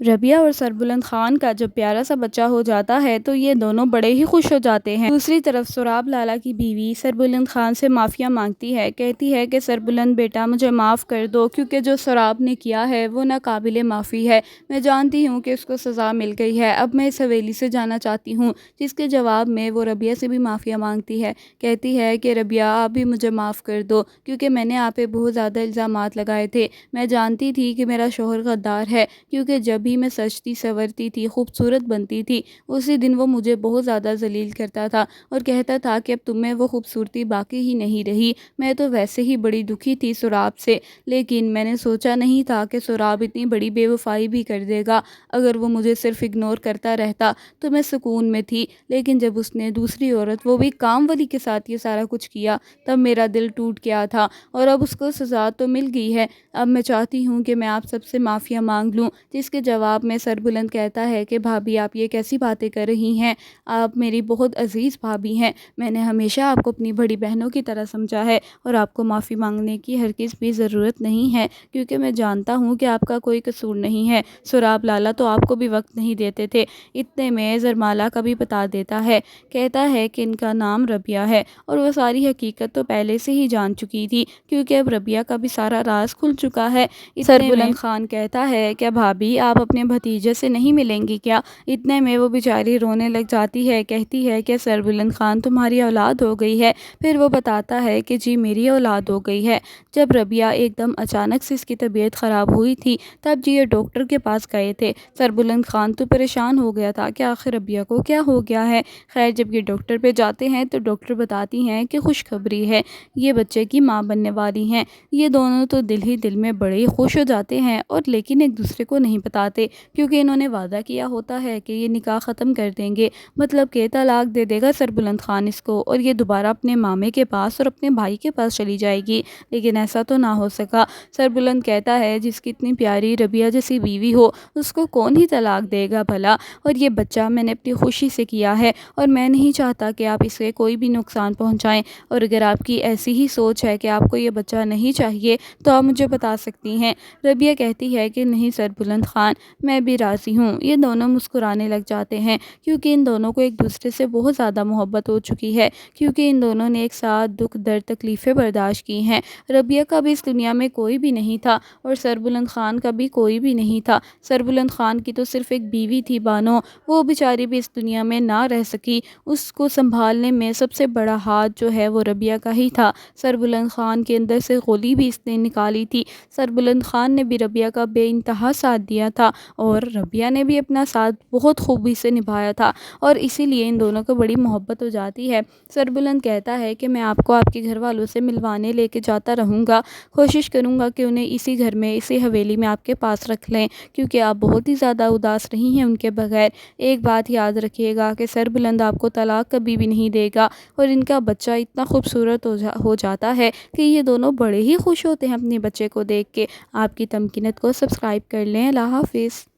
ربیہ اور سربلند خان کا جب پیارا سا بچہ ہو جاتا ہے تو یہ دونوں بڑے ہی خوش ہو جاتے ہیں۔ دوسری طرف سراب لالا کی بیوی سربلند خان سے معافیا مانگتی ہے، کہتی ہے کہ سربلند بیٹا مجھے معاف کر دو، کیونکہ جو سراب نے کیا ہے وہ ناقابل معافی ہے۔ میں جانتی ہوں کہ اس کو سزا مل گئی ہے، اب میں اس حویلی سے جانا چاہتی ہوں۔ جس کے جواب میں وہ ربیہ سے بھی معافیا مانگتی ہے، کہتی ہے کہ ربیہ آپ بھی مجھے معاف کر دو، کیونکہ میں نے آپ پہ بہت زیادہ الزامات لگائے تھے۔ میں جانتی تھی کہ میرا شوہر غدار ہے، کیونکہ جب بھی میں سجتی سورتی تھی، خوبصورت بنتی تھی، اسی دن وہ مجھے بہت زیادہ ذلیل کرتا تھا اور کہتا تھا کہ اب تم میں وہ خوبصورتی باقی ہی نہیں رہی۔ میں تو ویسے ہی بڑی دکھی تھی سراب سے، لیکن میں نے سوچا نہیں تھا کہ سراب اتنی بڑی بے وفائی بھی کر دے گا۔ اگر وہ مجھے صرف اگنور کرتا رہتا تو میں سکون میں تھی، لیکن جب اس نے دوسری عورت، وہ بھی کام والی کے ساتھ یہ سارا کچھ کیا، تب میرا دل ٹوٹ گیا تھا، اور اب اس کو سزا تو مل گئی ہے۔ اب میں چاہتی ہوں کہ میں آپ سب سے معافیا مانگ لوں۔ جس کے جواب میں سربلند کہتا ہے کہ بھابھی آپ یہ کیسی باتیں کر رہی ہیں، آپ میری بہت عزیز بھابھی ہیں، میں نے ہمیشہ آپ کو اپنی بڑی بہنوں کی طرح سمجھا ہے، اور آپ کو معافی مانگنے کی ہرگز بھی ضرورت نہیں ہے، کیونکہ میں جانتا ہوں کہ آپ کا کوئی قصور نہیں ہے۔ سراب لالا تو آپ کو بھی وقت نہیں دیتے تھے۔ اتنے میں زرمالا کا بھی بتا دیتا ہے، کہتا ہے کہ ان کا نام ربیہ ہے، اور وہ ساری حقیقت تو پہلے سے ہی جان چکی تھی، کیونکہ اب ربیہ کا بھی سارا راز کھل چکا ہے۔ سربلند خان کہتا ہے کہ بھابھی آپ اپنے بھتیجے سے نہیں ملیں گی کیا؟ اتنے میں وہ بیچاری رونے لگ جاتی ہے، کہتی ہے کہ سربلند خان تمہاری اولاد ہو گئی ہے؟ پھر وہ بتاتا ہے کہ جی میری اولاد ہو گئی ہے۔ جب ربیہ ایک دم اچانک سے اس کی طبیعت خراب ہوئی تھی، تب جی یہ ڈاکٹر کے پاس گئے تھے۔ سربلند خان تو پریشان ہو گیا تھا کہ آخر ربیہ کو کیا ہو گیا ہے۔ خیر جب یہ ڈاکٹر پہ جاتے ہیں تو ڈاکٹر بتاتی ہیں کہ خوشخبری ہے، یہ بچے کی ماں بننے والی ہیں۔ یہ دونوں تو دل ہی دل میں بڑے ہی خوش ہو جاتے ہیں، اور لیکن ایک دوسرے کو نہیں بتاتے، کیونکہ انہوں نے وعدہ کیا ہوتا ہے کہ یہ نکاح ختم کر دیں گے، مطلب کہ طلاق دے دے گا سربلند خان اس کو، اور یہ دوبارہ اپنے مامے کے پاس اور اپنے بھائی کے پاس چلی جائے گی، لیکن ایسا تو نہ ہو سکا۔ سربلند کہتا ہے جس کی اتنی پیاری ربیہ جیسی بیوی ہو، اس کو کون ہی طلاق دے گا بھلا، اور یہ بچہ میں نے اپنی خوشی سے کیا ہے، اور میں نہیں چاہتا کہ آپ اسے کوئی بھی نقصان پہنچائیں، اور اگر آپ کی ایسی ہی سوچ ہے کہ آپ کو یہ بچہ نہیں چاہیے تو آپ مجھے بتا سکتی ہیں۔ ربیہ کہتی ہے کہ نہیں سربلند خان، میں بھی راضی ہوں۔ یہ دونوں مسکرانے لگ جاتے ہیں، کیونکہ ان دونوں کو ایک دوسرے سے بہت زیادہ محبت ہو چکی ہے، کیونکہ ان دونوں نے ایک ساتھ دکھ درد تکلیفیں برداشت کی ہیں۔ ربیہ کا بھی اس دنیا میں کوئی بھی نہیں تھا، اور سربلند خان کا بھی کوئی بھی نہیں تھا۔ سربلند خان کی تو صرف ایک بیوی تھی بانو، وہ بیچاری بھی اس دنیا میں نہ رہ سکی، اس کو سنبھالنے میں سب سے بڑا ہاتھ جو ہے وہ ربیہ کا ہی تھا۔ سربلند خان کے اندر سے گولی بھی اس نے نکالی تھی، سربلند خان نے بھی ربیہ کا بے انتہا ساتھ دیا تھا، اور ربیہ نے بھی اپنا ساتھ بہت خوبی سے نبھایا تھا، اور اسی لیے ان دونوں کو بڑی محبت ہو جاتی ہے۔ سربلند کہتا ہے کہ میں آپ کو آپ کے گھر والوں سے ملوانے لے کے جاتا رہوں گا، کوشش کروں گا کہ انہیں اسی گھر میں، اسی حویلی میں آپ کے پاس رکھ لیں، کیونکہ آپ بہت ہی زیادہ اداس رہی ہیں ان کے بغیر۔ ایک بات یاد رکھیے گا کہ سربلند آپ کو طلاق کبھی بھی نہیں دے گا، اور ان کا بچہ اتنا خوبصورت ہو جاتا ہے کہ یہ دونوں بڑے ہی خوش ہوتے ہیں اپنے بچے کو دیکھ کے۔ آپ کی تمکینت کو سبسکرائب کر لیں۔ اللہ حافظ۔